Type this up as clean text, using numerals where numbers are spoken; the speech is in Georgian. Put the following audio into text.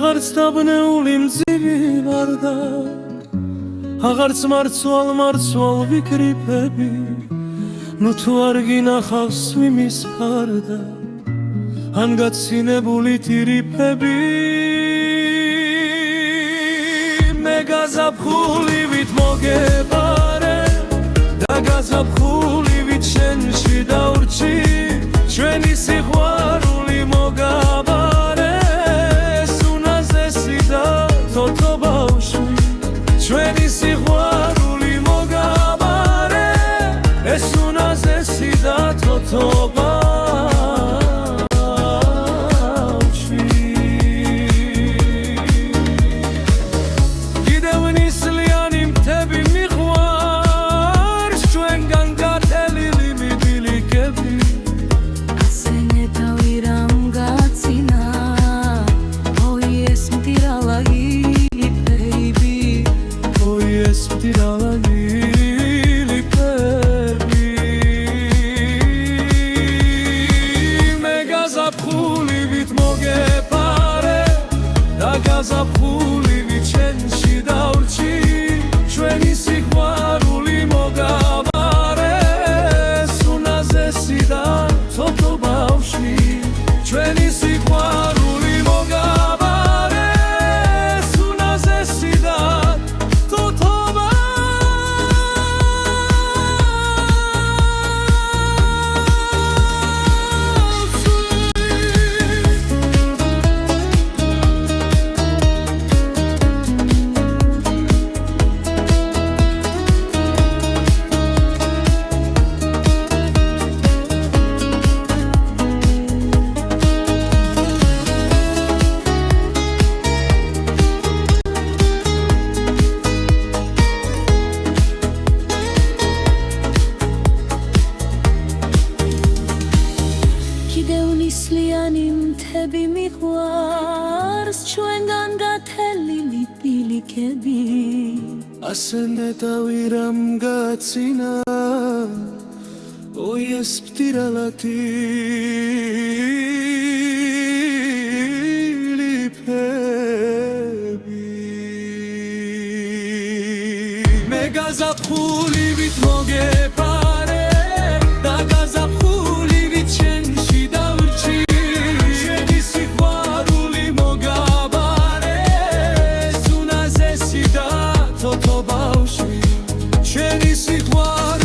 აღარც დაბნეული მძივი ვარ და აღარც მარცვალ ვიკრიფები ნუ თუ არ გინახავს ვიმის ფარდა ან გაცინებული ტირიფები მე გაზაფხულივით მოგებარე და გაზაფხულივით შენში დავრჩი ჩვენი სიყვარული მოგაბარე ჩვენი სიყვარული მოგაბარე ეს უნაზესი და თოთო ბავშვი კიდევ ნისლიანი მთები მიყვარს ჩვენგან გათელილი მიბილიკები ასე ნეტავი რამ გაცინა ოი ეს მტირალა გაზაფხულივით მოგებარე და გაზაფხულივით შენში დავრჩი ჩვენი სიყვარული მოგაბარე სუნაზესი და თოთო ბავშვი ჩვენი სიყვარული მოგაბარე სუნაზესი და თოთო ნისლიანი მთები მიყვარს ჩვენგან გათელილი ბილიკები ასე ნეტავი რამ გაცინა ოი ეს მტირალა ტირიფები მე გაზაფხულივით მოგებარე და გაზაფხულივით შენში დავრჩი ჩვენი სიყვარული მოგაბარე სუნაზესი და თოთო ბავშვი ჩვენი სიყვარული